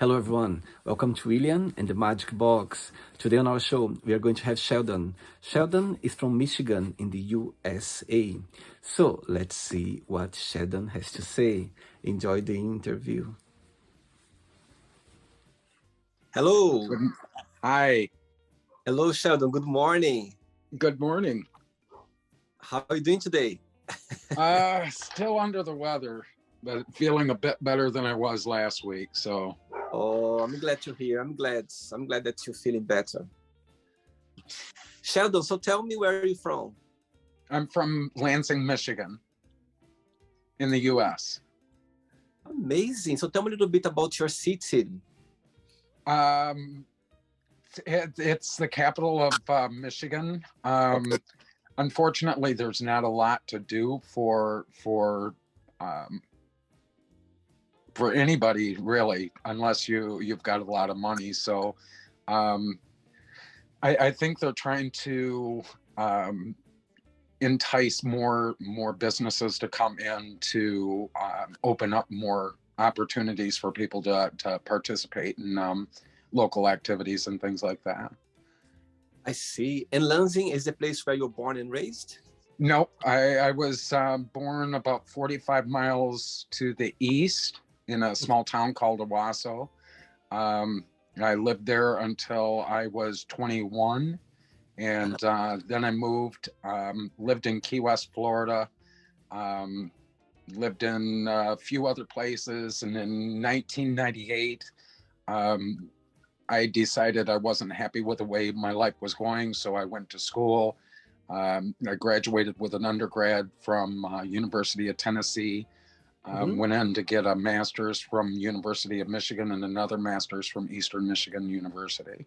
Hello, everyone. Welcome to William and the Magic Box. Today on our show, we are going to have Sheldon. Sheldon is from Michigan in the USA. So let's see what Sheldon has to say. Enjoy the interview. Hello. Good, hi, Hello, Sheldon. Good morning. good morning. How are you doing today? Still under the weather, but feeling a bit better than I was last week. So, Oh, I'm glad to hear. I'm glad that you're feeling better. Sheldon, so tell me, where are you from? I'm from Lansing, Michigan, in the U.S. Amazing. So tell me a little bit about your city. Um, it's the capital of Michigan. Unfortunately, there's not a lot to do um, for anybody really, unless you've got a lot of money. So, um, I think they're trying to um, entice more businesses to come in to open up more opportunities for people to participate in local activities and things like that. I see. And Lansing is the place where you're born and raised? No, I was born about 45 miles to the east in a small town called Owasso. Um, I lived there until I was 21. And then I moved, lived in Key West, Florida, um, lived in a few other places. And in 1998, um, I decided I wasn't happy with the way my life was going. So I went to school. I graduated with an undergrad from University of Tennessee. Went in to get a master's from University of Michigan and another master's from Eastern Michigan University.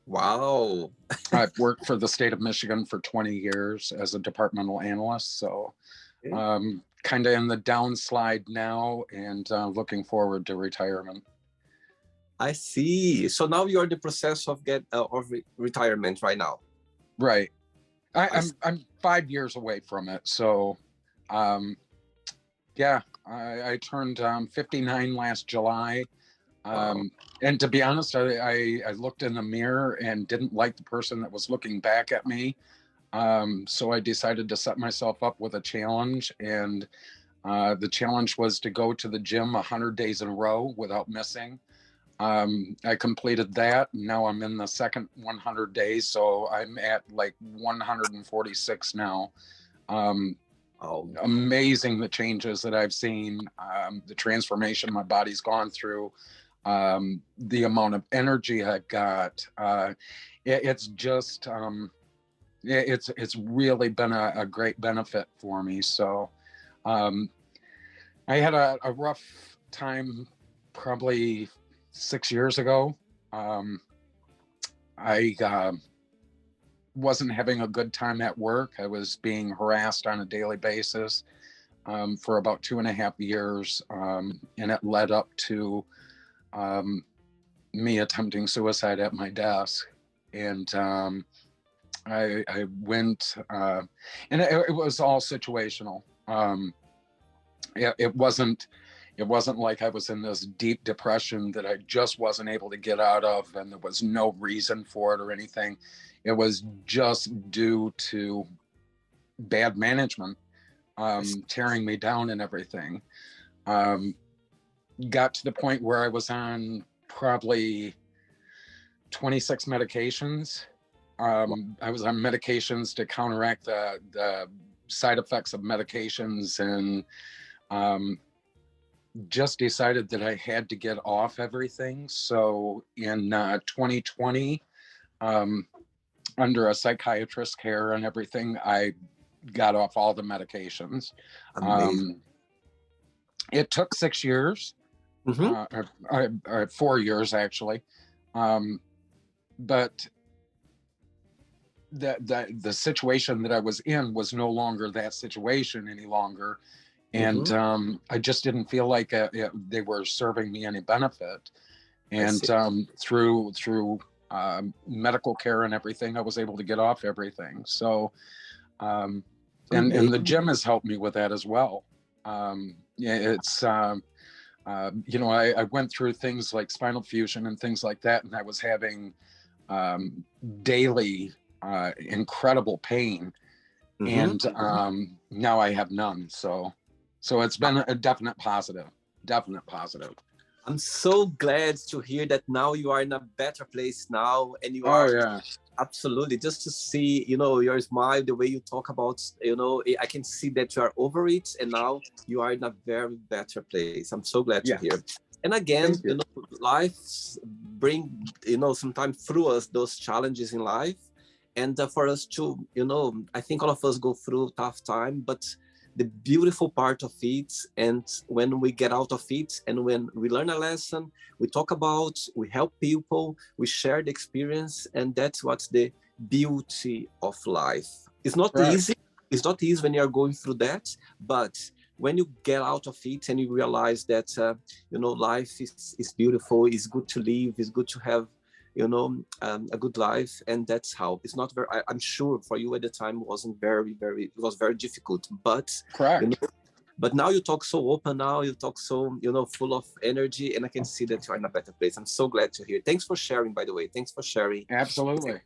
Wow. I've worked for the state of Michigan for 20 years as a departmental analyst. So kind of in the downslide now and looking forward to retirement. I see. So now you're in the process of retirement right now. Right. I'm 5 years away from it. So yeah, I turned 59 last July. And to be honest, I looked in the mirror and didn't like the person that was looking back at me. So I decided to set myself up with a challenge. And the challenge was to go to the gym 100 days in a row without missing. I completed that. Now I'm in the second 100 days. So I'm at like 146 now. Amazing the changes that I've seen, the transformation my body's gone through. The amount of energy I've got, it's just, it's really been a great benefit for me. So, I had a rough time probably 6 years ago. I wasn't having a good time at work. I was being harassed on a daily basis, for about 2.5 years. And it led up to, me attempting suicide at my desk. And I went, and it was all situational. It wasn't like I was in this deep depression that I just wasn't able to get out of, and there was no reason for it or anything. It was just due to bad management, tearing me down and everything. Got to the point where I was on probably 26 medications. I was on medications to counteract the side effects of medications, and just decided that I had to get off everything. So in 2020, under a psychiatrist's care and everything, I got off all the medications. It took 6 years. Or 4 years actually, but the situation that I was in was no longer that situation any longer, and I just didn't feel like they were serving me any benefit. And through medical care and everything, I was able to get off everything. So, and the gym has helped me with that as well. It's I went through things like spinal fusion and things like that, and I was having daily incredible pain, and now I have none. So it's been a definite positive. I'm so glad to hear that now you are in a better place now, and you are. Yeah. Absolutely. Just to see, your smile, the way you talk about, I can see that you are over it, and now you are in a very better place. I'm so glad to hear. And again, life bring, sometimes through us those challenges in life, and for us to, I think all of us go through tough time, but the beautiful part of it, and when we get out of it, and when we learn a lesson, we talk about, we help people, we share the experience, and that's what's the beauty of life. It's not easy. It's not easy when you're going through that, but when you get out of it and you realize that, life is beautiful, it's good to live, it's good to have, a good life. And that's how it's not very, I'm sure for you at the time it was very difficult, but correct. But now you talk so open, now you talk so, full of energy, and I can see that you're in a better place. I'm so glad to hear. Thanks for sharing, by the way. Thanks for sharing. Absolutely.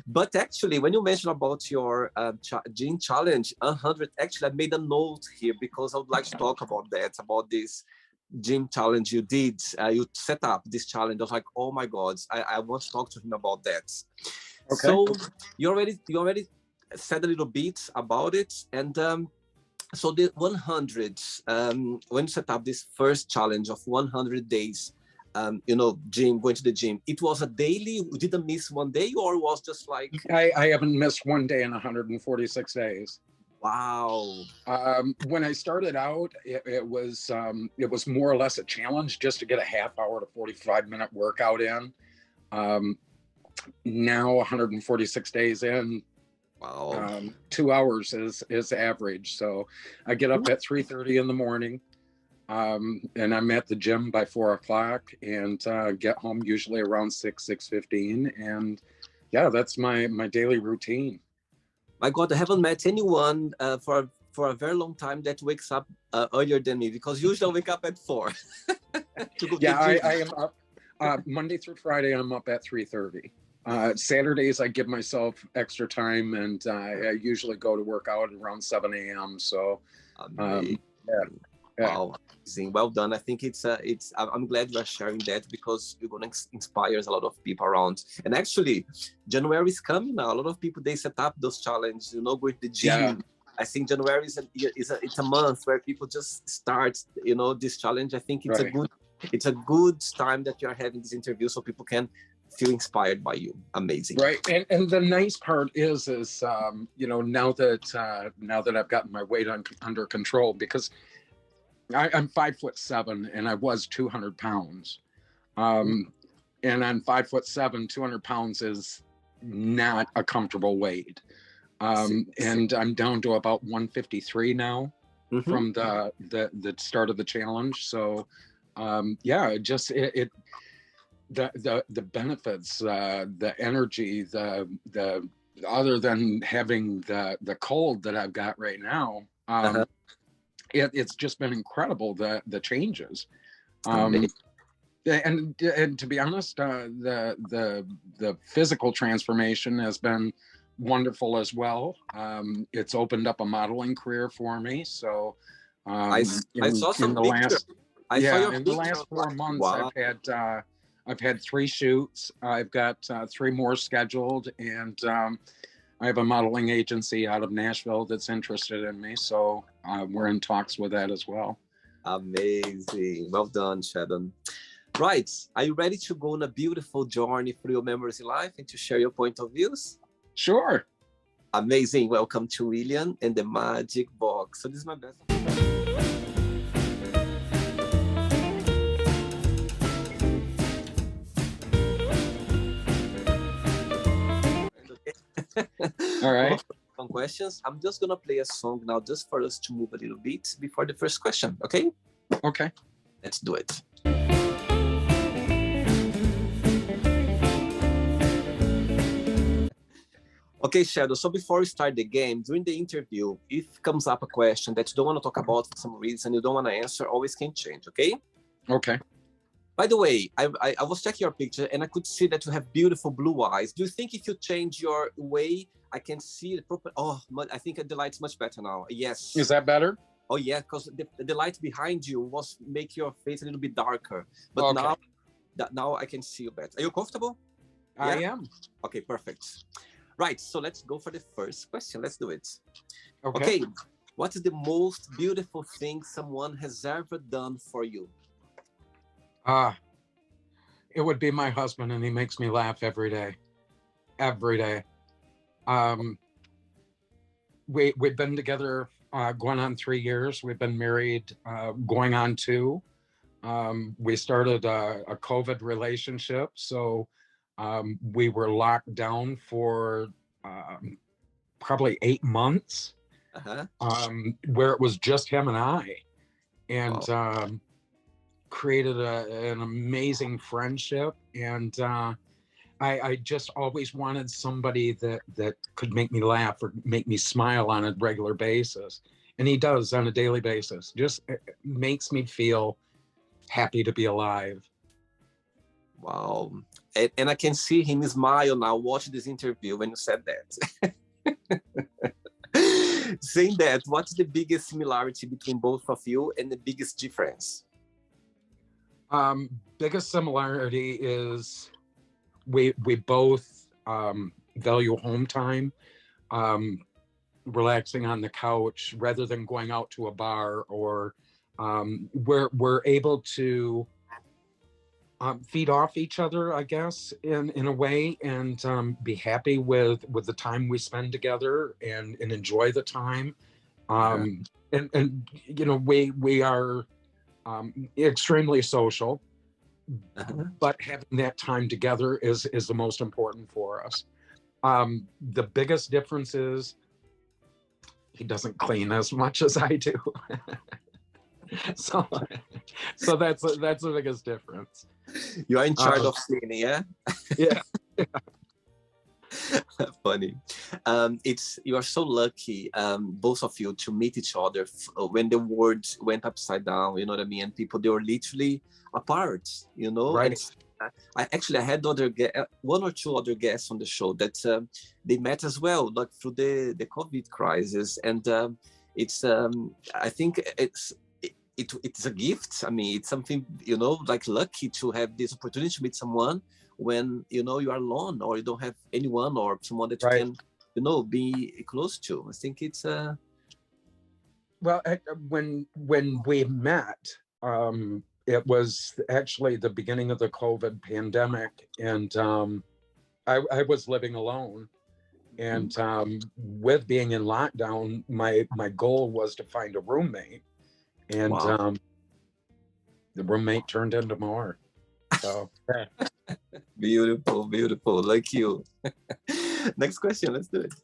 But actually, when you mentioned about your gene challenge 100, actually I made a note here because I would like to talk about that, about this gym challenge you did. You set up this challenge. I was like, oh my God, I want to talk to him about that. Okay. So you already said a little bit about it, and so the 100, when you set up this first challenge of 100 days, going to the gym, it was a daily, you didn't miss one day, or was just like? I haven't missed one day in 146 days. Wow. When I started out, it was more or less a challenge just to get a half hour to 45-minute workout in. Now 146 days in, wow, 2 hours is average. So I get up at 3:30 in the morning, and I'm at the gym by 4 o'clock, and get home usually around 6:15. And yeah, that's my daily routine. My God, I haven't met anyone for a very long time that wakes up earlier than me, because usually I wake up at 4. I am up Monday through Friday. I'm up at 3:30. Saturdays I give myself extra time, and I usually go to work out around 7 a.m. So wow, amazing. Well done. I think I'm glad you are sharing that, because you're going to inspire a lot of people around. And actually, January is coming now. A lot of people, they set up those challenges, going to the gym. Yeah. I think January it's a month where people just start, this challenge. I think it's a good time that you are having this interview, so people can feel inspired by you. Amazing. Right. And the nice part is now that I've gotten my weight under control, because I'm 5'7" and I was 200 pounds. And I'm 5'7", 200 pounds is not a comfortable weight. And I'm down to about 153 now from the start of the challenge. So the benefits, the energy, the other than having the cold that I've got right now, it's just been incredible, the changes. And to be honest, the physical transformation has been wonderful as well. It's opened up a modeling career for me. So I saw some pictures. In the last 4 months, wow. I've had 3 shoots. I've got 3 more scheduled, and I have a modeling agency out of Nashville that's interested in me. So we're in talks with that as well. Amazing. Well done, Sheldon. Right. Are you ready to go on a beautiful journey through your memories in life and to share your point of views? Sure. Amazing. Welcome to William and the Magic Box. So this is my best. All right. Some questions. I'm just gonna play a song now, just for us to move a little bit before the first question. Okay? Okay. Let's do it. Okay, Sheldon, so before we start the game, during the interview, if comes up a question that you don't want to talk about for some reason, you don't want to answer, always can change, okay? Okay. By the way, I was checking your picture and I could see that you have beautiful blue eyes. Do you think if you change your way, I can see the proper... Oh, I think the light's much better now. Yes. Is that better? Oh, yeah, because the light behind you was make your face a little bit darker. But Okay. now I can see you better. Are you comfortable? I am. Okay, perfect. Right, so let's go for the first question. Let's do it. Okay. What is the most beautiful thing someone has ever done for you? It would be my husband, and he makes me laugh every day. Every day. We've been together going on 3 years. We've been married going on 2. We started a COVID relationship, so we were locked down for probably 8 months, where it was just him and I, and Wow. Created an amazing friendship. And I just always wanted somebody that could make me laugh or make me smile on a regular basis. And he does on a daily basis. Just makes me feel happy to be alive. Wow. And I can see him smile now, watch this interview when you said that. Saying that, what's the biggest similarity between both of you and the biggest difference? Biggest similarity is we both value home time, relaxing on the couch rather than going out to a bar, or we're able to feed off each other, I guess, in a way, and be happy with the time we spend together, and enjoy the time. And you know, we are extremely social, but having that time together is the most important for us. The biggest difference is he doesn't clean as much as I do. so that's the biggest difference. You are in charge of cleaning, yeah? Yeah. Funny. You are so lucky, both of you, to meet each other when the world went upside down, you know what I mean? And people, they were literally apart, you know? Right. And I had one or two other guests on the show that they met as well, like through the COVID crisis. And it's I think it's a gift. I mean, it's something, you know, like lucky to have this opportunity to meet someone when, you know, you are alone or you don't have anyone or someone that you can, you know, be close to. I think it's well, when we met, it was actually the beginning of the COVID pandemic, and I was living alone, and with being in lockdown, my goal was to find a roommate, and wow. The roommate turned into more. So beautiful, like you. Next question, let's do it.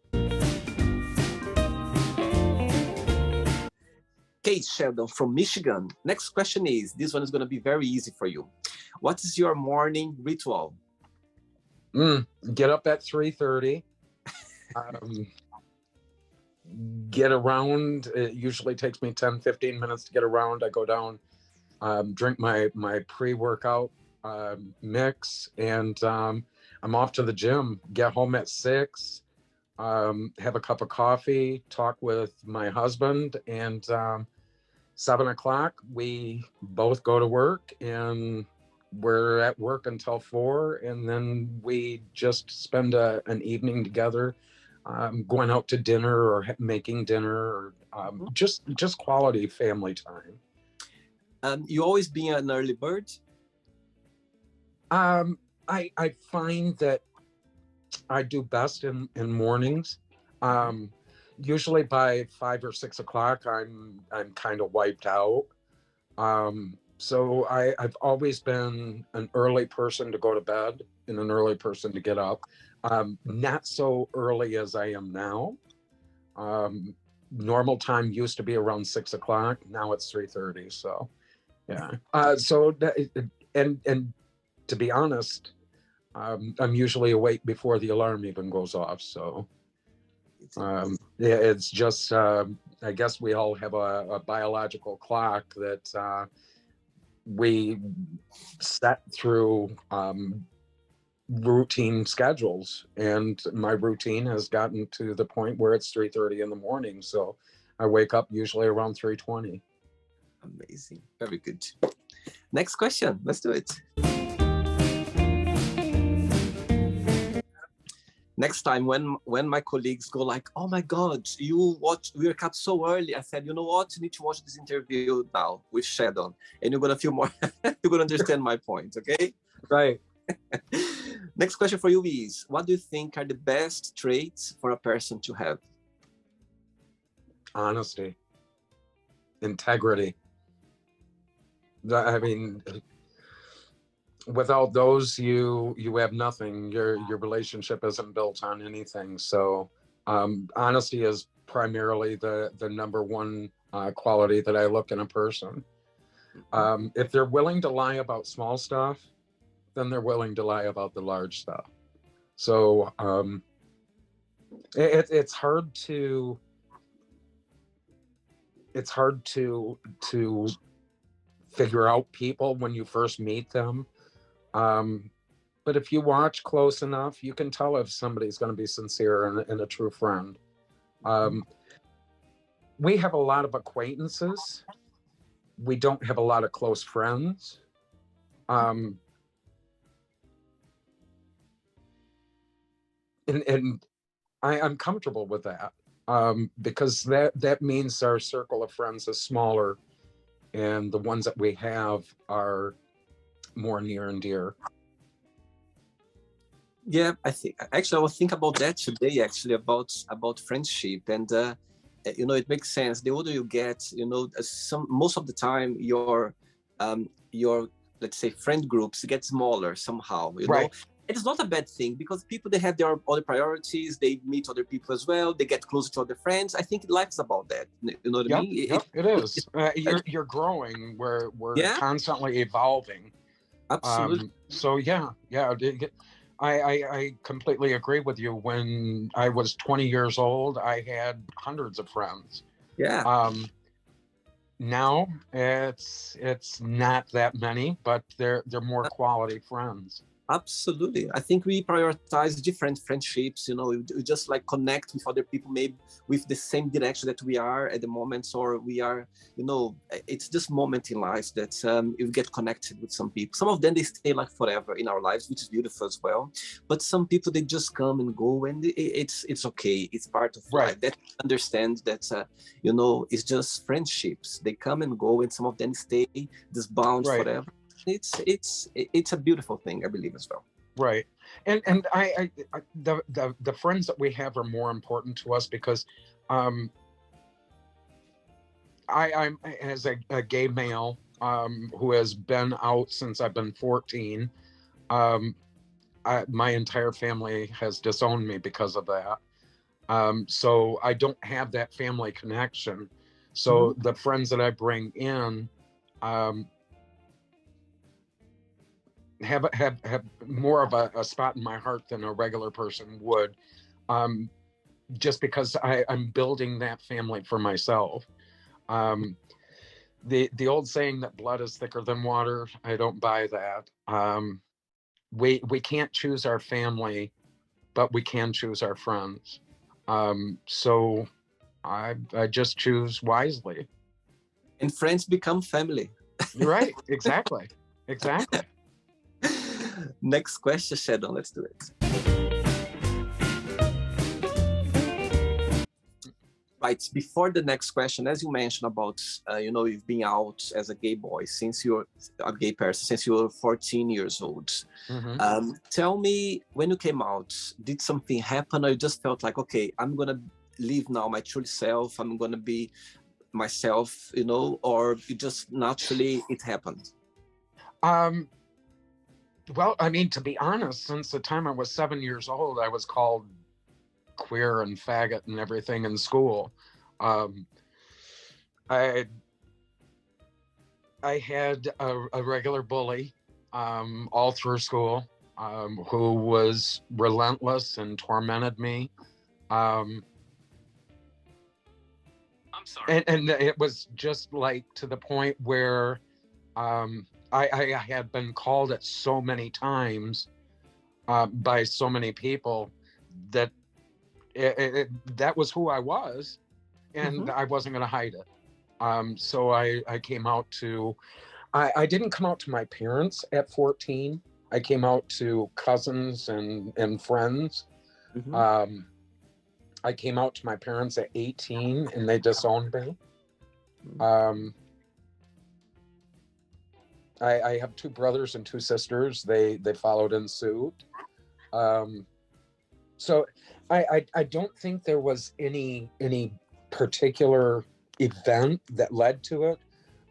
Kate Sheldon from Michigan. Next question is, this one is going to be very easy for you. What is your morning ritual? Get up at 3:30. Get around. It usually takes me 10-15 minutes to get around. I go down, drink my pre-workout mix, and I'm off to the gym. Get home at 6, have a cup of coffee, talk with my husband, and 7 o'clock we both go to work, and we're at work until 4, and then we just spend an evening together, going out to dinner or making dinner, or just quality family time. You always being an early bird? I find that I do best in mornings. Usually by 5 or 6 o'clock, I'm kind of wiped out. So I've always been an early person to go to bed and an early person to get up. Not so early as I am now. Normal time used to be around 6 o'clock. Now it's 3:30. So, yeah. And to be honest, I'm usually awake before the alarm even goes off. So, Yeah, it's just, I guess we all have a biological clock that we set through routine schedules, and my routine has gotten to the point where it's 3:30 in the morning, so I wake up usually around 3:20. Amazing. Very good. Next question. Let's do it. Next time when my colleagues go like, oh my God, you wake up so early. I said, you know what? You need to watch this interview now with Sheldon, and you're going to feel more, you're going to understand my point, okay? Right. Next question for you is, what do you think are the best traits for a person to have? Honesty, integrity. I mean, without those, you have nothing. Your relationship isn't built on anything. So honesty is primarily the number one quality that I look in a person. If they're willing to lie about small stuff, then they're willing to lie about the large stuff. So it's hard to figure out people when you first meet them. But if you watch close enough, you can tell if somebody's going to be sincere and a true friend. We have a lot of acquaintances. We don't have a lot of close friends. And I'm comfortable with that, because that means our circle of friends is smaller, and the ones that we have are more near and dear. Yeah, I was thinking about that today, actually, about friendship, and it makes sense. The older you get, most of the time your let's say friend groups get smaller somehow. You know, it's not a bad thing, because people, they have their other priorities. They meet other people as well. They get closer to other friends. I think life is about that. You know what I mean? It is. You're growing. We're constantly evolving. Absolutely. So yeah. I completely agree with you. When I was 20 years old, I had hundreds of friends. Yeah. Now it's not that many, but they're more quality friends. Absolutely. I think we prioritize different friendships. We just like connect with other people, maybe with the same direction that we are at the moment, or we are, it's this moment in life that you get connected with some people. Some of them, they stay like forever in our lives, which is beautiful as well. But some people, they just come and go, and it's okay. It's part of life. That understand that, it's just friendships. They come and go, and some of them stay this bound forever. It's a beautiful thing, I believe, as well. Right. And I the friends that we have are more important to us, because I'm as a gay male who has been out since I've been 14. My entire family has disowned me because of that. So I don't have that family connection. So the friends that I bring in have more of a spot in my heart than a regular person would, just because I'm building that family for myself. The old saying that blood is thicker than water, I don't buy that. We can't choose our family, but we can choose our friends. So I just choose wisely. And friends become family. Right. Exactly. Next question, Sheldon. Let's do it. Right. Before the next question, as you mentioned about, you've been out as a gay boy since you're a gay person, since you were 14 years old. Tell me, when you came out, did something happen, or you just felt like, okay, I'm going to live now my true self, I'm going to be myself, or it just naturally, it happened? Well, I mean, to be honest, since the time I was 7 years old, I was called queer and faggot and everything in school. I had a regular bully all through school, who was relentless and tormented me. And it was just like to the point where I had been called it so many times by so many people that that was who I was, and I wasn't going to hide it. So I came out to, I didn't come out to my parents at 14. I came out to cousins and friends. I came out to my parents at 18 and they disowned me. I have two brothers and two sisters. They followed in suit. So I don't think there was any particular event that led to it,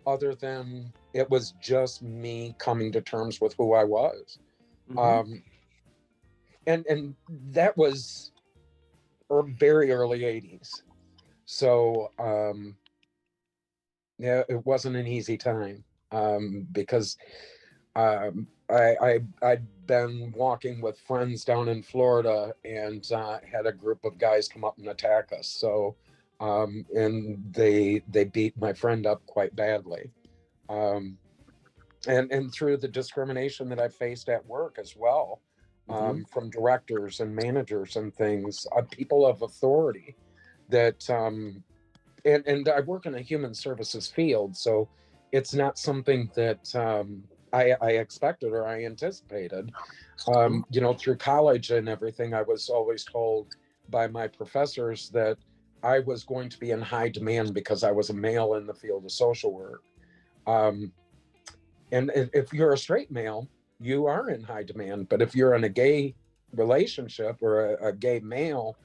other than it was just me coming to terms with who I was. And that was very early 80s. So yeah, it wasn't an easy time. Because I'd been walking with friends down in Florida and had a group of guys come up and attack us. So, and they beat my friend up quite badly. And through the discrimination that I faced at work as well, from directors and managers and things, people of authority that, and I work in a human services field, so it's not something that I expected or I anticipated. Through college and everything, I was always told by my professors that I was going to be in high demand because I was a male in the field of social work. And if you're a straight male, you are in high demand. But if you're in a gay relationship or a gay male,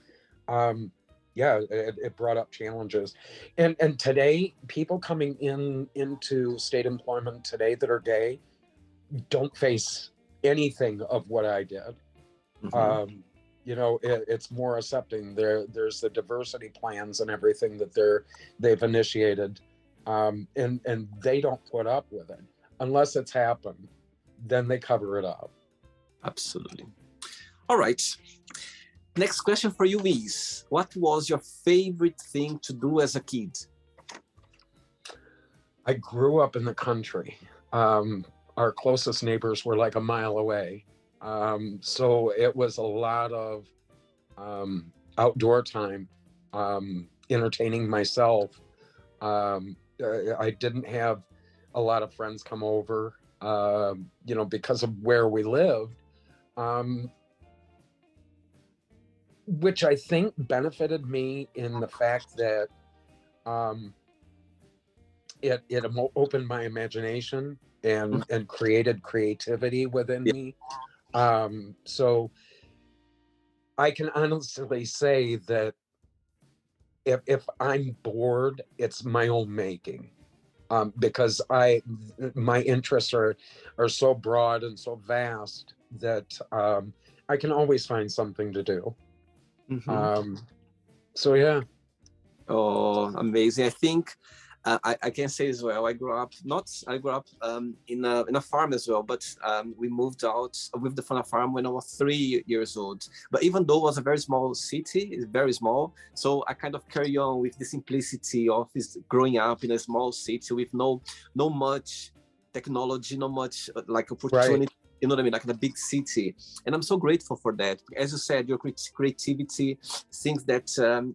yeah, it brought up challenges. And today, people coming into state employment today that are gay don't face anything of what I did. It's more accepting. There's the diversity plans and everything that they've initiated, and they don't put up with it unless it's happened. Then they cover it up. Absolutely. All right. Next question for you is, what was your favorite thing to do as a kid? I grew up in the country. Our closest neighbors were like a mile away. So it was a lot of outdoor time, entertaining myself. I didn't have a lot of friends come over, because of where we lived. Which I think benefited me in the fact that it opened my imagination and created creativity within me. So I can honestly say that if I'm bored, it's my own making. Because my interests are so broad and so vast that I can always find something to do. So yeah. Oh, amazing. I think I can say as well, I grew up in a farm as well, but we moved out from a farm when I was 3 years old. But even though it was a very small city, it's very small, so I kind of carry on with the simplicity of this growing up in a small city with no much technology, no much like opportunity. Right. You know what I mean? Like in a big city. And I'm so grateful for that. As you said, your creativity, things that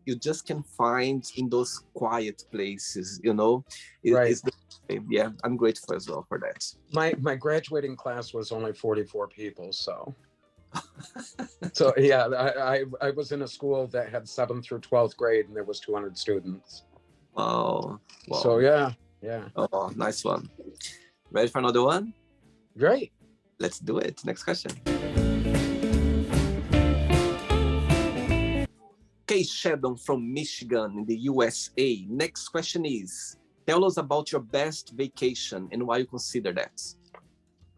you just can find in those quiet places, Right. Yeah, I'm grateful as well for that. My graduating class was only 44 people, so. So yeah, I was in a school that had 7th through 12th grade and there was 200 students. Oh, wow. So yeah. Oh, nice one. Ready for another one? Great. Let's do it. Next question. Okay, Sheldon from Michigan in the USA. Next question is, tell us about your best vacation and why you consider that.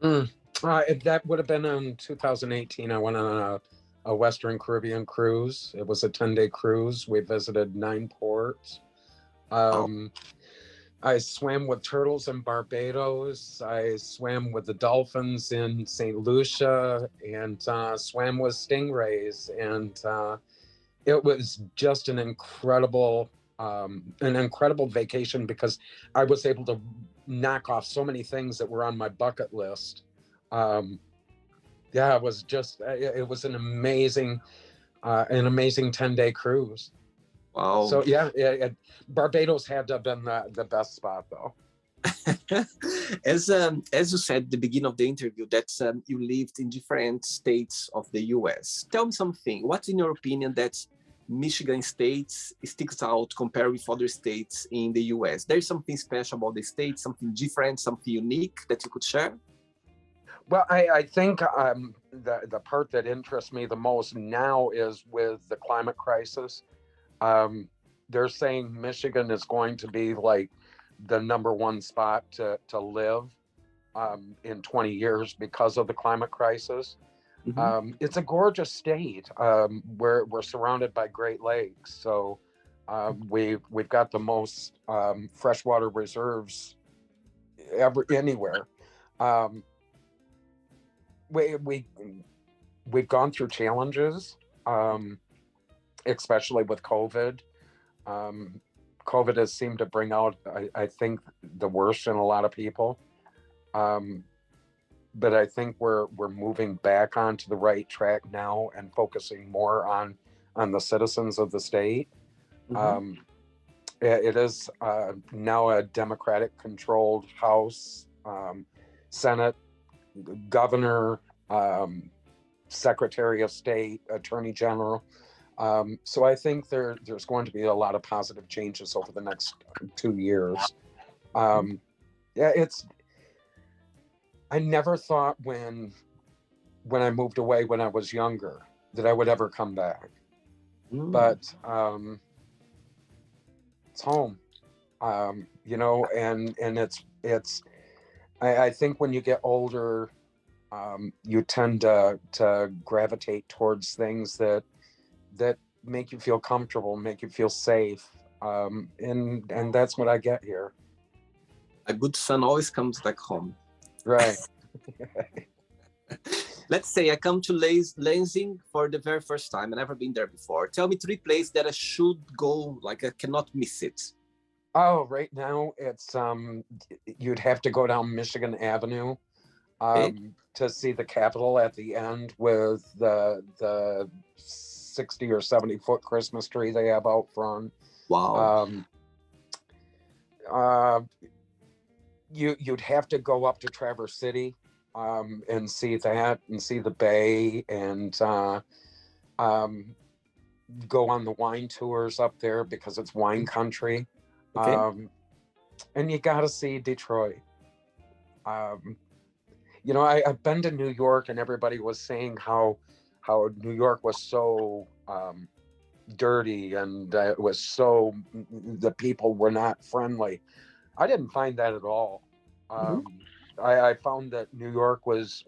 That would have been in 2018. I went on a Western Caribbean cruise. It was a 10-day cruise. We visited 9 ports. I swam with turtles in Barbados. I swam with the dolphins in St. Lucia and swam with stingrays. And it was just an incredible an incredible vacation because I was able to knock off so many things that were on my bucket list. Yeah, it was just, it was an amazing 10-day cruise. Wow. So yeah, Barbados had to have been the best spot though. As you said at the beginning of the interview, that you lived in different states of the US. Tell me something. What, in your opinion, that Michigan state sticks out compared with other states in the US? There's something special about the state, something different, something unique that you could share? Well, I think the part that interests me the most now is with the climate crisis. They're saying Michigan is going to be like the #1 spot to live in 20 years because of the climate crisis. Mm-hmm. It's a gorgeous state. We're surrounded by Great Lakes, so we've got the most freshwater reserves anywhere. We've gone through challenges, especially with COVID. COVID has seemed to bring out, I think, the worst in a lot of people. But I think we're moving back onto the right track now and focusing more on the citizens of the state. Mm-hmm. It is now a Democratic-controlled House, Senate, Governor, Secretary of State, Attorney General. So I think there's going to be a lot of positive changes over the next 2 years. I never thought when I moved away when I was younger that I would ever come back. But it's home, you know, and it's I think when you get older, you tend to gravitate towards things that make you feel comfortable, make you feel safe, and that's what I get here. A good son always comes back home. Right. Let's say I come to Lansing for the very first time. I've never been there before. Tell me 3 places that I should go, like I cannot miss it. Oh, right now it's you'd have to go down Michigan Avenue to see the Capitol at the end with the 60 or 70 foot Christmas tree they have out front. Wow. You'd have to go up to Traverse City and see that and see the bay and go on the wine tours up there because it's wine country. Okay. And you got to see Detroit. You know, I've been to New York and everybody was saying how New York was so dirty and it was so, the people were not friendly. I didn't find that at all. I found that New York was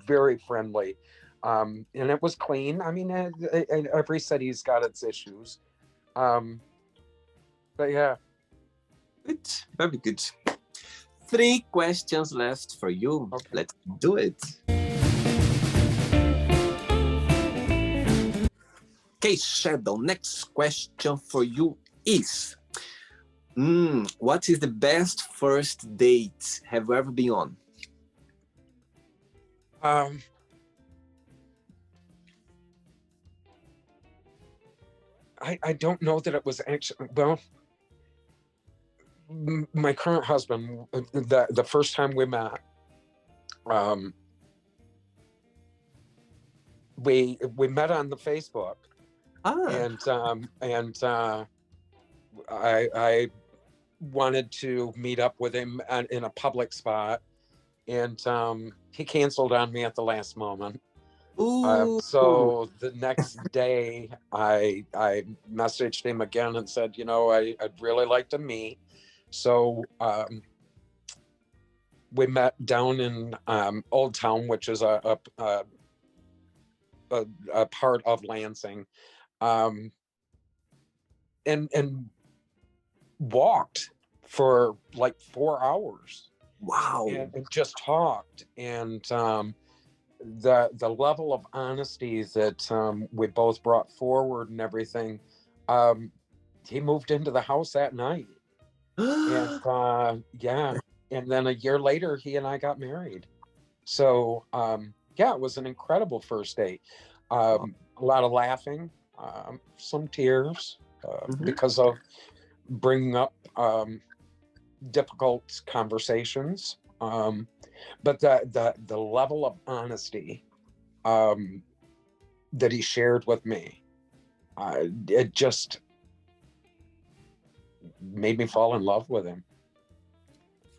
very friendly, and it was clean. I mean, every city's got its issues, but yeah. Good, very good. 3 questions left for you. Okay. Let's do it. Okay, Sheldon, next question for you is, what is the best first date have you ever been on? I don't know that it was actually, well, my current husband, the first time we met, we met on the Facebook. And I wanted to meet up with him in a public spot, and he canceled on me at the last moment. So the next day I messaged him again and said, you know, I'd really like to meet. So we met down in Old Town, which is a part of Lansing, and walked for like 4 hours. Wow. And just talked, and the level of honesty that we both brought forward and everything, he moved into the house that night. And yeah, and then a year later, he and I got married. So yeah, it was an incredible first date. A lot of laughing, some tears because of bringing up difficult conversations. But the level of honesty that he shared with me, it just made me fall in love with him.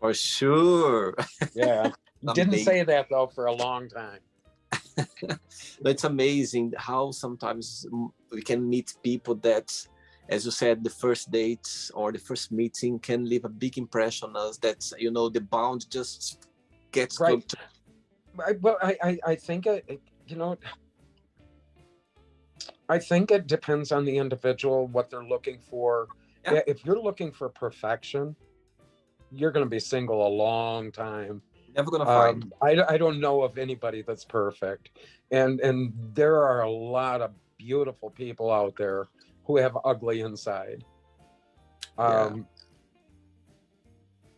For sure. Yeah. Didn't say that though for a long time. It's amazing how sometimes we can meet people that, as you said, the first dates or the first meeting can leave a big impression on us, that, you know, the bond just gets right. Well, I think you know, I think it depends on the individual, what they're looking for. Yeah. If you're looking for perfection, you're going to be single a long time. Never going to find. I don't know of anybody that's perfect. And there are a lot of beautiful people out there who have ugly inside.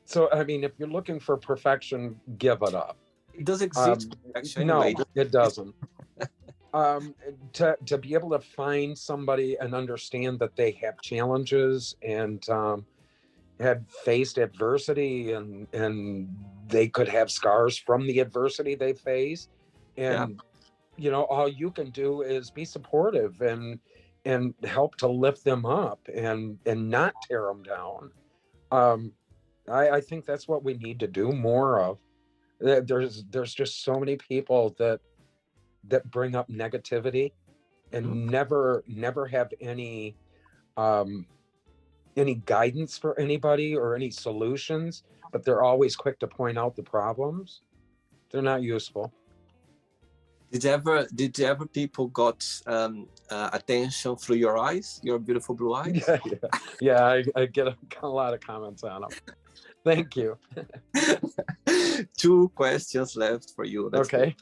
So, I mean, if you're looking for perfection, give it up. It does exist. No, it doesn't. To be able to find somebody and understand that they have challenges and had faced adversity and they could have scars from the adversity they face, and you know, all you can do is be supportive and help to lift them up and not tear them down. I think that's what we need to do more of. There's just so many people that bring up negativity and never have any guidance for anybody or any solutions, but they're always quick to point out the problems. They're not useful. Did you ever people got attention through your eyes, your beautiful blue eyes? Yeah. I get a lot of comments on them. Thank you. 2 questions left for you. Okay.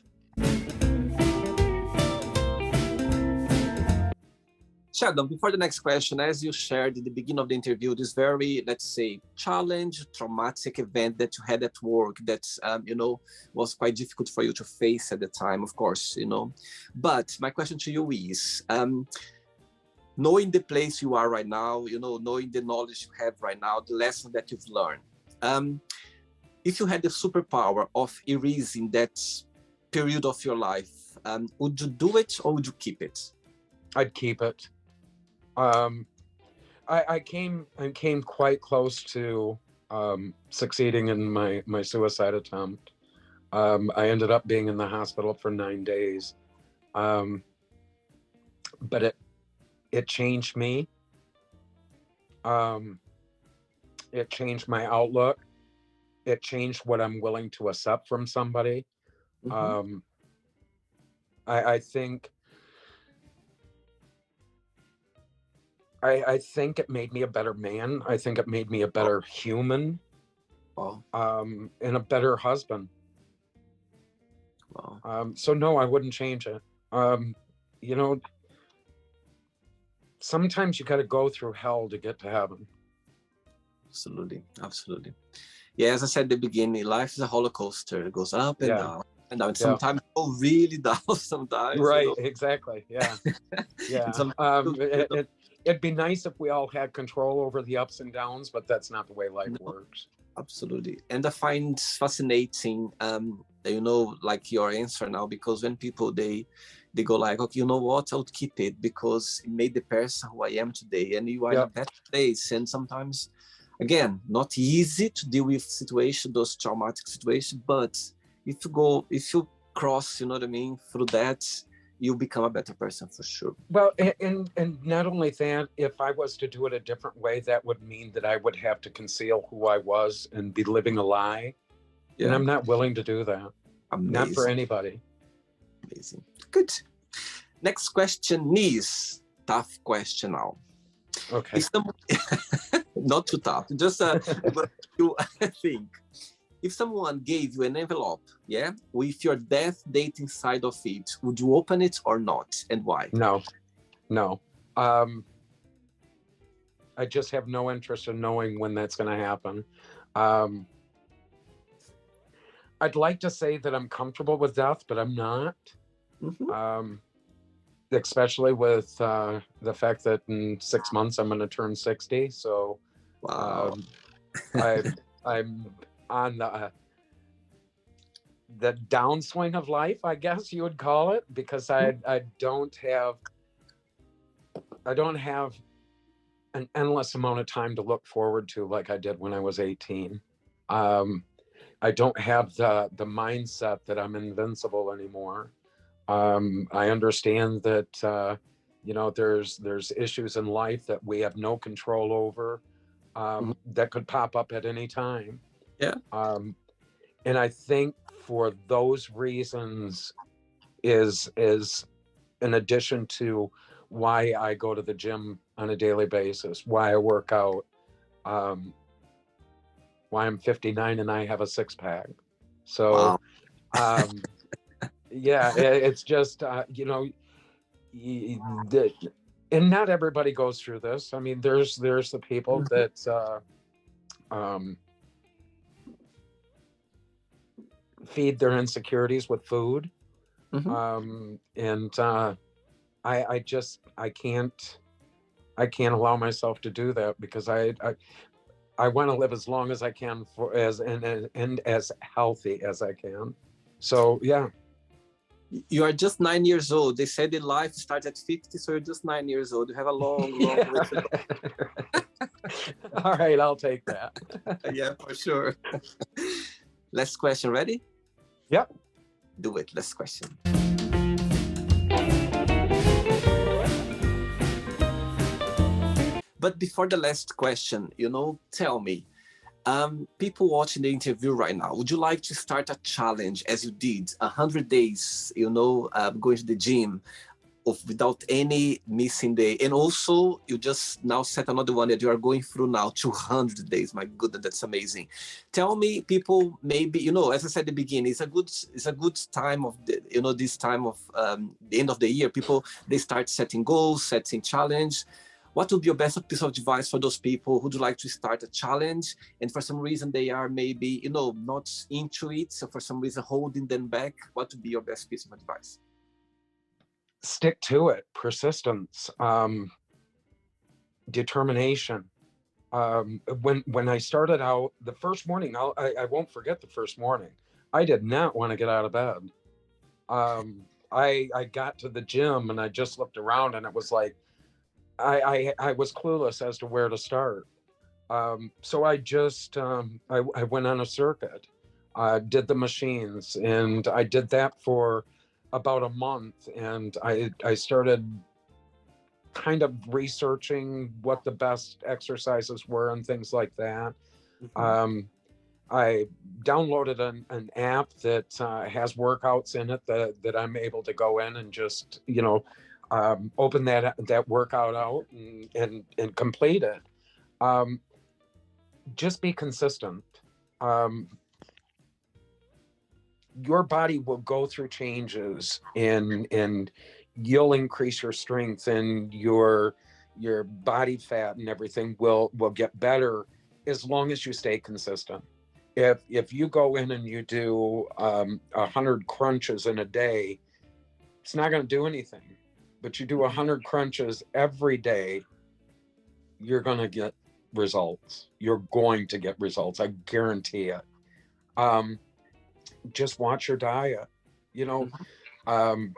Sheldon, before the next question, as you shared in the beginning of the interview, this very, let's say, challenge, traumatic event that you had at work that, you know, was quite difficult for you to face at the time, of course, you know. But my question to you is, knowing the place you are right now, you know, knowing the knowledge you have right now, the lesson that you've learned, if you had the superpower of erasing that period of your life, would you do it or would you keep it? I'd keep it. I came quite close to succeeding in my suicide attempt. I ended up being in the hospital for 9 days, but it changed me. It changed my outlook. It changed what I'm willing to accept from somebody. I think it made me a better man. I think it made me a better human, and a better husband. So no, I wouldn't change it. You know, sometimes you got to go through hell to get to heaven. Absolutely. Yeah, as I said at the beginning, life is a roller coaster. It goes up and down. And down. Sometimes go really down. Sometimes. Right. You know? Exactly. Yeah. It'd be nice if we all had control over the ups and downs, but that's not the way life works. Absolutely. And I find fascinating, you know, like your answer now, because when people, they go like, okay, you know what, I would keep it because it made the person who I am today, and you are in a better place. And sometimes, again, not easy to deal with those traumatic situations, but if you cross, you know what I mean, through that, you become a better person for sure. Well, and not only that, if I was to do it a different way, that would mean that I would have to conceal who I was and be living a lie. And I'm not willing to do that. Amazing. Not for anybody. Amazing. Good. Next question is tough question now. Okay. Not too tough, just but you think. If someone gave you an envelope, with your death date inside of it, would you open it or not, and why? No. I just have no interest in knowing when that's going to happen. Um, I'd like to say that I'm comfortable with death, but I'm not. Mhm. Especially with the fact that in 6 months I'm going to turn 60. So Wow. um, I'm on the downswing of life, I guess you would call it, because I don't have an endless amount of time to look forward to like I did when I was 18. Um, I don't have the mindset that I'm invincible anymore. I understand that there's issues in life that we have no control over, Mhm. that could pop up at any time. Yeah. And I think for those reasons is in addition to why I go to the gym on a daily basis, why I work out, um, why I'm 59 and I have a six pack. So Wow. um, yeah, it's just the, and not everybody goes through this. I mean, there's the people Mhm. that um, feed their insecurities with food, Mhm. and I can't allow myself to do that because I want to live as long as I can for as and as healthy as I can. So yeah. You are just 9 years old. They said that life starts at 50, so you're just 9 years old. You have a long, long way to go. All right, I'll take that. Yeah, for sure. Last question. Ready? Yep. Do it. Last question. But before the last question, tell me, people watching the interview right now, would you like to start a challenge as you did 100 days, going to the gym without any missing day? And also you just now set another one that you are going through now, 200 days. My goodness, that's amazing. Tell me, people, maybe, as I said at the beginning, it's a good time of this time of the end of the year. People, they start setting goals, setting challenge. What would be your best piece of advice for those people who'd like to start a challenge and for some reason they are maybe, not into it, so for some reason holding them back? What would be your best piece of advice? Stick to it. Persistence, determination. When I started out the first morning, I won't forget the first morning. I did not want to get out of bed. I got to the gym and I just looked around and it was like I was clueless as to where to start. So I went on a circuit, did the machines, and I did that for about a month, and I started kind of researching what the best exercises were and things like that. Mhm. Um, I downloaded an app that has workouts in it that I'm able to go in and just open that workout out and complete it. Um, just be consistent. Um, your body will go through changes and you'll increase your strength and your body fat and everything will get better as long as you stay consistent. If you go in and you do 100 crunches in a day, it's not going to do anything. But you do 100 crunches every day, you're going to get results. You're going to get results. I guarantee it. Um, just watch your diet. You know, Mhm. um,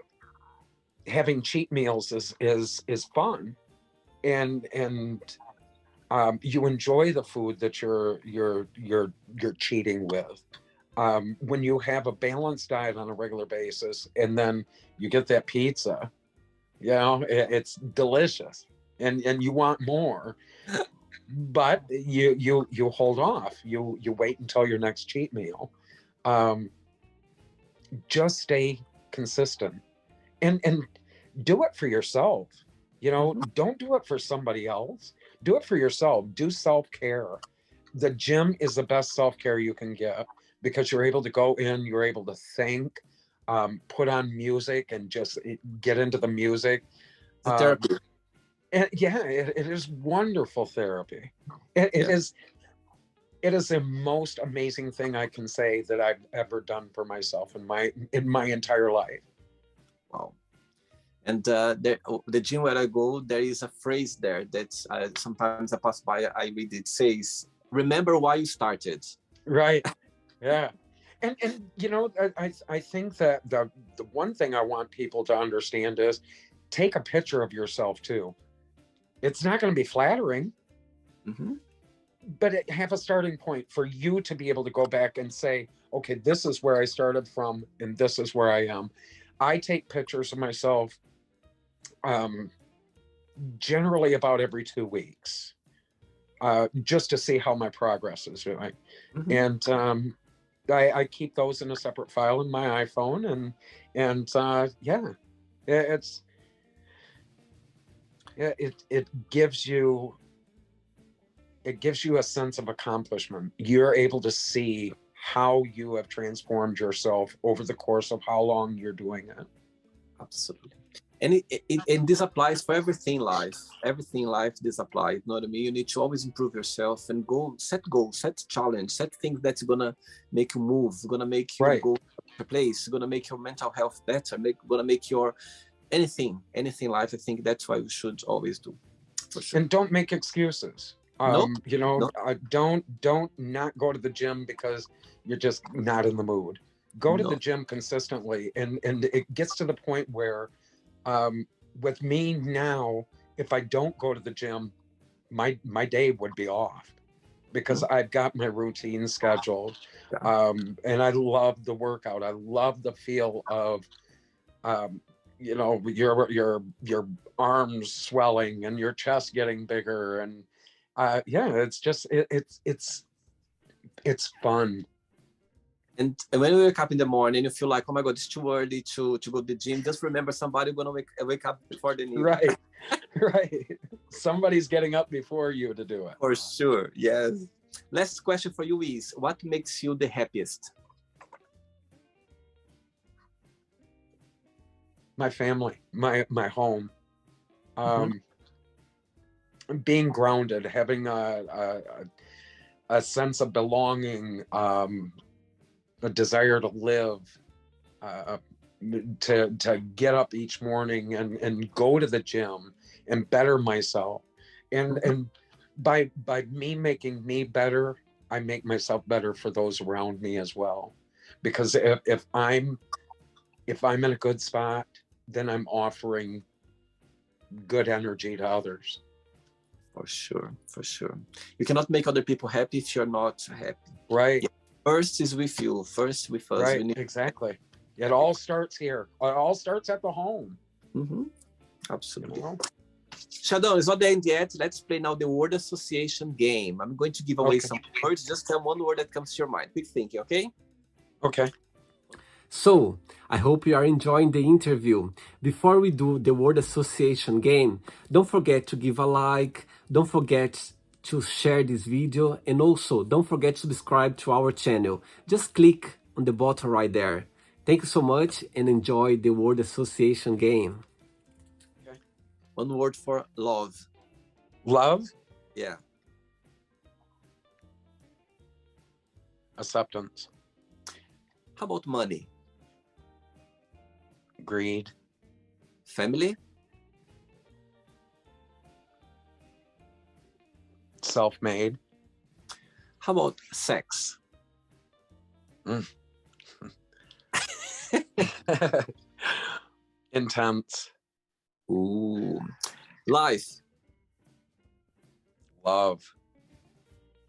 having cheat meals is fun, and you enjoy the food that you're cheating with. When you have a balanced diet on a regular basis, and then you get that pizza, it's delicious, and you want more, but you hold off. You wait until your next cheat meal. Um, just stay consistent and do it for yourself. Mhm. Don't do it for somebody else. Do it for yourself. Do self-care. The gym is the best self-care you can get because you're able to go in, you're able to think, put on music and just get into the music. The Um, therapy. And yeah, it is wonderful therapy. It is. It is the most amazing thing I can say that I've ever done for myself in my entire life. Wow. And the gym where I go, there is a phrase there that sometimes I pass by, I read it, says, remember why you started. Right. Yeah. And you know, I think that the one thing I want people to understand is take a picture of yourself too. It's not going to be flattering, Mm-hmm. but have a starting point for you to be able to go back and say, okay, this is where I started from and this is where I am. I take pictures of myself um, generally about every 2 weeks, just to see how my progress is doing. Mm-hmm. And I keep those in a separate file in my iPhone, and yeah, it's it gives you a sense of accomplishment. You're able to see how you have transformed yourself over the course of how long you're doing it. Absolutely. And and this applies for everything in life. Everything in life, this applies. You know what I mean? You need to always improve yourself and set goals, set challenge, set things that's gonna make you move, gonna make you go to a place, gonna make your mental health better, gonna make your anything in life. I think that's why we should always do. For sure. And don't make excuses. You know, don't not go to the gym because you're just not in the mood. Go to the gym consistently, and it gets to the point where with me now, if I don't go to the gym, my day would be off because I've got my routine scheduled. And I love the workout. I love the feel of you know, your arms swelling and your chest getting bigger, and yeah, it's just it's fun. And when you wake up in the morning, you feel like, oh my God, it's too early to go to the gym. Just remember, somebody's gonna wake up before the new. Right, right. Somebody's getting up before you to do it. For sure, yes. Last question for you is, what makes you the happiest? My family, my home, being grounded, having a sense of belonging, a desire to live, to get up each morning and go to the gym and better myself, and by me making me better, I make myself better for those around me as well, because if I'm in a good spot, then I'm offering good energy to others. For sure, for sure. You cannot make other people happy if you're not happy. Right. Yeah. First is with you. First with us. Right. Exactly. It all starts here. It all starts at the home. Absolutely. You know? Sheldon, it's not the end yet. Let's play now the word association game. I'm going to give away some words. Just tell one word that comes to your mind. Quick thinking, okay? Okay. So, I hope you are enjoying the interview. Before we do the word association game, don't forget to give a like, don't forget to share this video, and also don't forget to subscribe to our channel. Just click on the button right there. Thank you so much and enjoy the word association game. Okay. One word for love. Love? Yeah. Acceptance. How about money? Greed. Family? Self-made. How about sex? Intense. Ooh. Life? Love.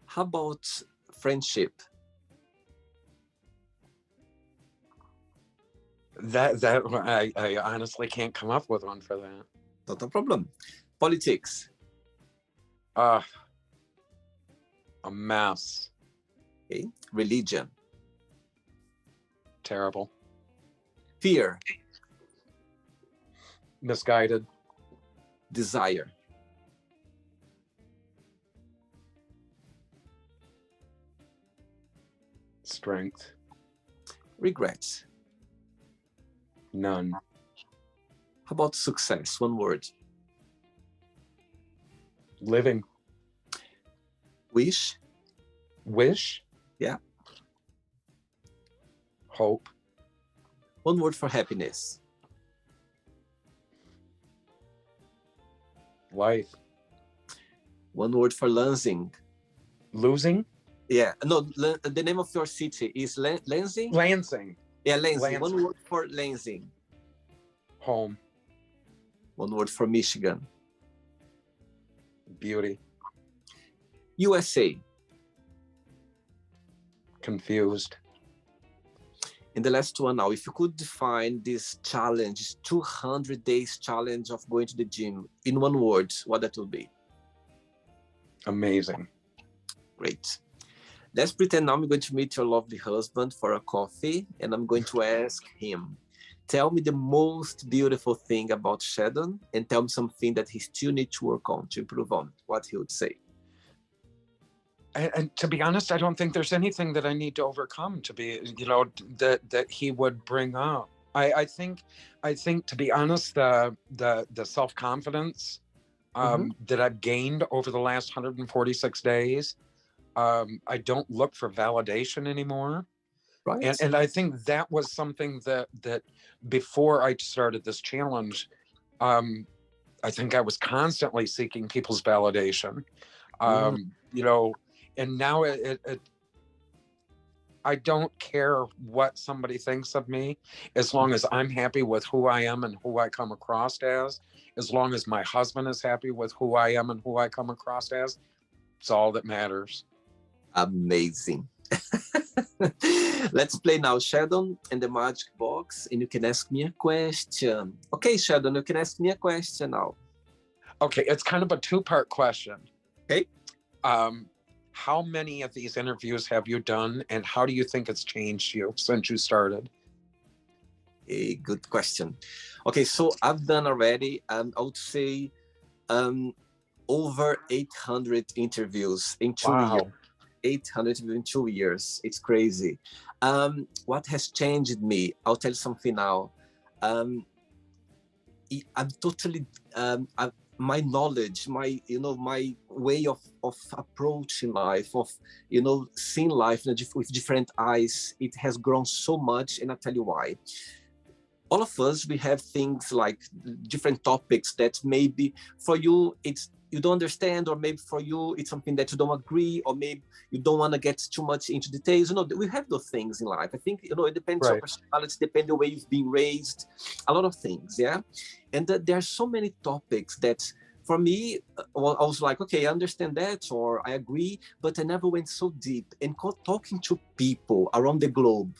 How about friendship? That I honestly can't come up with one for that. Not a problem. Politics? A mess. Okay. Religion? Terrible. Fear? Misguided. Desire? Strength. Regrets? None. How about success? One word. Living. Wish. Wish. Yeah. Hope. One word for happiness. Life. One word for Lansing. Losing. Yeah, no, the name of your city is Lansing? Lansing. Yeah, Lansing. Lansing. One word for Lansing. Home. One word for Michigan. Beauty. USA. Confused. And the last one now, if you could define this challenge, 200 days challenge of going to the gym in one word, what that would be? Amazing. Great. Let's pretend now I'm going to meet your lovely husband for a coffee, and I'm going to ask him, tell me the most beautiful thing about Sheldon, and tell me something that he still needs to work on, to improve on, what he would say. And to be honest, I don't think there's anything that I need to overcome to be, that he would bring up. I think to be honest, the self-confidence that I've gained over the last 146 days, I don't look for validation anymore. Right. And I think that was something that before I started this challenge, I think I was constantly seeking people's validation. And now I don't care what somebody thinks of me, as long as I'm happy with who I am and who I come across as long as my husband is happy with who I am and who I come across as, it's all that matters. Amazing. Let's play now, Sheldon and the Magic Box, and you can ask me a question. Okay, Sheldon, you can ask me a question now. Okay, it's kind of a two-part question. Okay. How many of these interviews have you done, and how do you think it's changed you since you started? A good question. Okay, so I've done already, I would say, over 800 interviews in 2 years. 800 in 2 years. It's crazy. What has changed me? I'll tell you something now. I'm totally, my knowledge, my way of approaching life, of seeing life with different eyes, it has grown so much, and I'll tell you why. All of us, we have things like different topics that maybe for you you don't understand, or maybe for you it's something that you don't agree, or maybe you don't want to get too much into details. We have those things in life. I think it depends on personality, depends on the way you've been raised, a lot of things, yeah. And there are so many topics that for me, I was like, okay, I understand that, or I agree, but I never went so deep. And talking to people around the globe,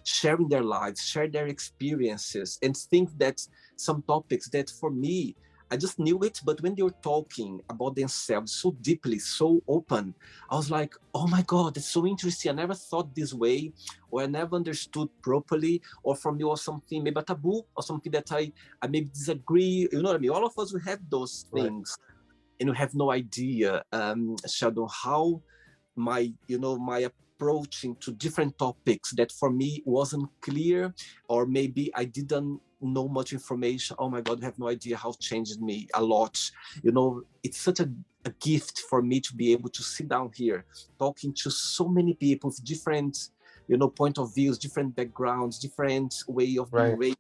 sharing their lives, share their experiences, and think that some topics that for me, I just knew it, but when they were talking about themselves so deeply, so open, I was like, oh my God, that's so interesting. I never thought this way, or I never understood properly, or for me was something maybe a taboo, or something that I maybe disagree. You know what I mean? All of us, we have those things, and we have no idea, Sheldon, how my approaching to different topics that for me wasn't clear, or maybe I didn't know much information. Oh my God, I have no idea how it changed me a lot. It's such a gift for me to be able to sit down here talking to so many people with different point of views, different backgrounds, different way of being raised,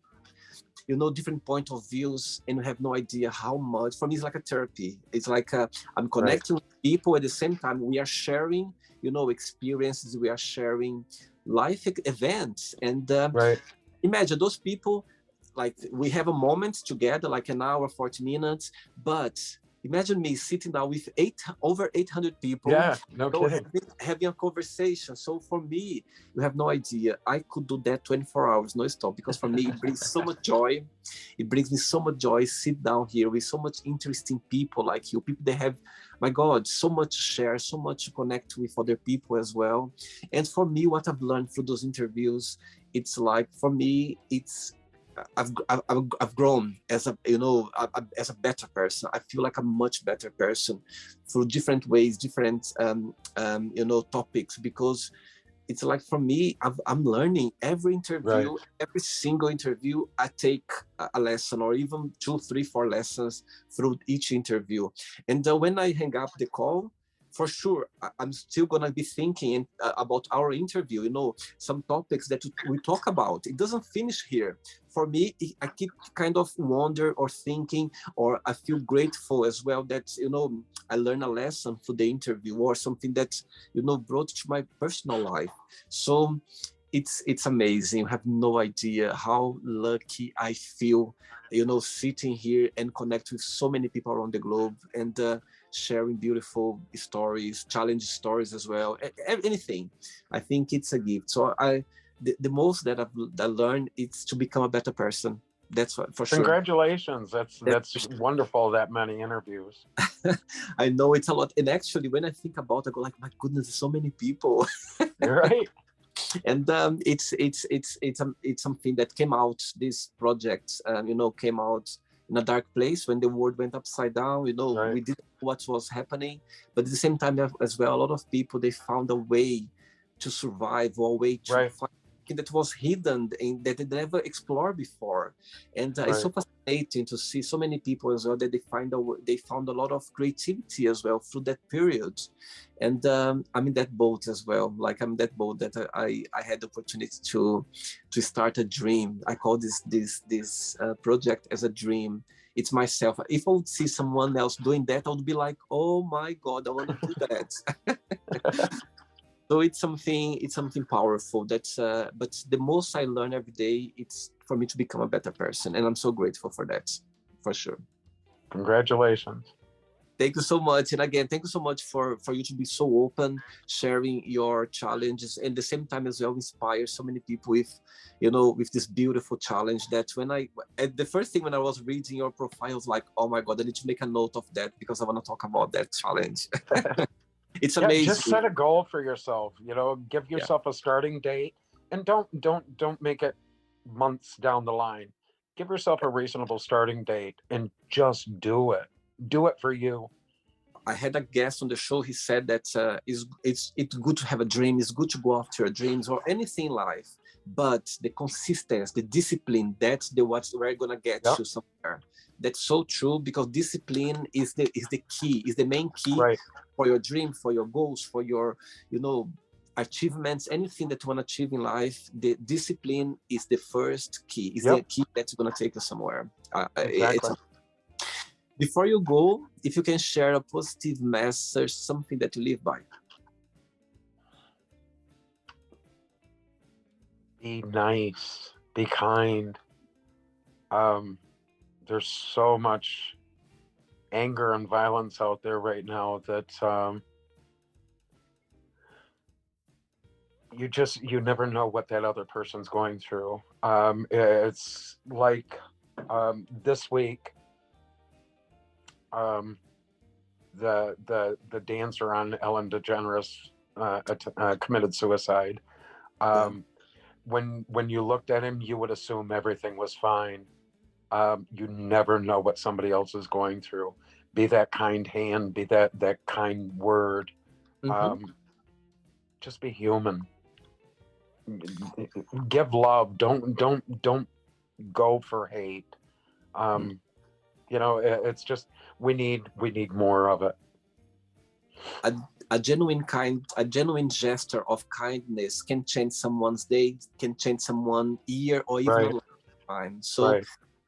different point of views, and you have no idea how much. For me, it's like a therapy. It's like I'm connecting with people, at the same time we are sharing experiences, we are sharing life events, and imagine those people, like we have a moment together, like an hour, 40 minutes, but imagine me sitting down with over 800 people, having a conversation. So for me, you have no idea, I could do that 24 hours no stop, because for me it brings so much joy. It brings me so much joy, sit down here with so much interesting people like you, people that have, my God, so much to share, so much to connect with other people as well. And for me, what I've learned through those interviews, it's like, for me, it's I've grown as a better person. I feel like a much better person through different ways, different topics, because it's like for me, I'm learning every interview, Right. every single interview. I take a lesson, or even 2, 3, 4 lessons through each interview. And when I hang up the call, for sure, I'm still gonna be thinking about our interview. You know, some topics that we talk about. It doesn't finish here. For me, I keep kind of wonder or thinking, or I feel grateful as well that, you know, I learn a lesson for the interview, or something that, you know, brought to my personal life. So it's amazing. You have no idea how lucky I feel, you know, sitting here and connect with so many people around the globe, and sharing beautiful stories, challenge stories as well. Anything. I think it's a gift. So the most that I learned is to become a better person. That's for sure. Congratulations. That's wonderful, that many interviews. I know it's a lot. And actually, when I think about it, I go like, my goodness, so many people. You're right. And it's something that came out. This project, you know, came out in a dark place when the world went upside down. You know, Right. we didn't know what was happening, but at the same time as well, a lot of people, they found a way to survive, or a way to Right. find something that was hidden and that they never explored before. And it's so fascinating to see so many people as well that they found a lot of creativity as well through that period. And I'm in that boat as well. Like, I'm in that boat that I had the opportunity to start a dream. I call this project as a dream. It's myself. If I would see someone else doing that, I would be like, oh my God, I want to do that. So it's something powerful. That's but the most I learn every day, it's for me to become a better person, and I'm so grateful for that, for sure. Congratulations. Thank you so much. And again, thank you so much for you to be so open, sharing your challenges, and at the same time as well inspire so many people with, you know, with this beautiful challenge. That the first thing when I was reading your profile, I was like, oh my God, I need to make a note of that, because I want to talk about that challenge. It's amazing. Just set a goal for yourself, you know, give yourself a starting date, and don't make it months down the line. Give yourself a reasonable starting date and just do it. Do it for you. I had a guest on the show. He said that it's good to have a dream. It's good to go after your dreams or anything in life, but the consistency, the discipline, that's what's we're gonna get you somewhere. That's so true, because discipline is the key, is the main key for your dream, for your goals, for your, you know, achievements, anything that you want to achieve in life. The discipline is the first key. Is the key that's gonna take you somewhere. Exactly. Before you go, if you can share a positive message, something that you live by. Be nice. Be kind. There's so much anger and violence out there right now that you never know what that other person's going through. It's like this week, the dancer on Ellen DeGeneres committed suicide. When you looked at him, you would assume everything was fine. You never know what somebody else is going through. Be that kind hand, be that kind word. Just be human. Give love. Don't go for hate. You know, it's just we need more of it. A genuine gesture of kindness can change someone's day, can change someone's year, or even a lifetime. So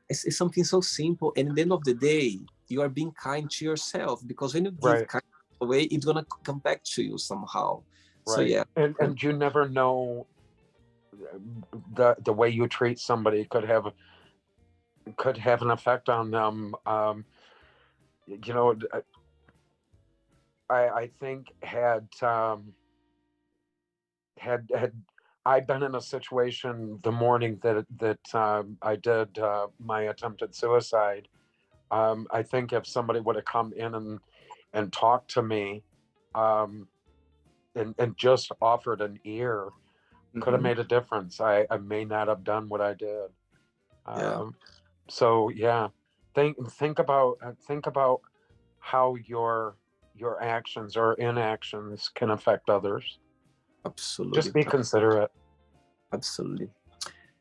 it's something so simple. And at the end of the day, you are being kind to yourself, because when you give kindness away, it's gonna come back to you somehow. So yeah. And you never know, the way you treat somebody could have an effect on them. You know, I think had I been in a situation the morning that I did my attempted suicide, I think if somebody would have come in and talked to me, and just offered an ear, could have made a difference. I may not have done what I did. So yeah, think about how your actions or inactions can affect others. Absolutely. Just be considerate. Absolutely.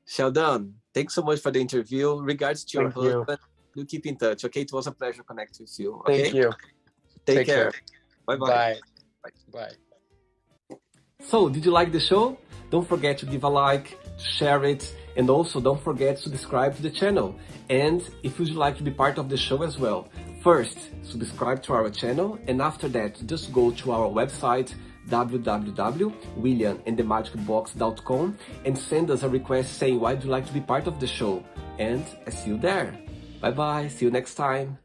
Sheldon, thanks so much for the interview. Regards to your Thank you. husband. Do keep in touch, okay? It was a pleasure connecting with you. Okay? Thank you. Take care. Bye-bye. Bye. Bye. So, did you like the show? Don't forget to give a like, share it, and also don't forget to subscribe to the channel. And if you'd like to be part of the show as well, first, subscribe to our channel, and after that, just go to our website, www.williamandthemagicbox.com, and send us a request saying why you'd like to be part of the show. And I see you there. Bye bye, see you next time.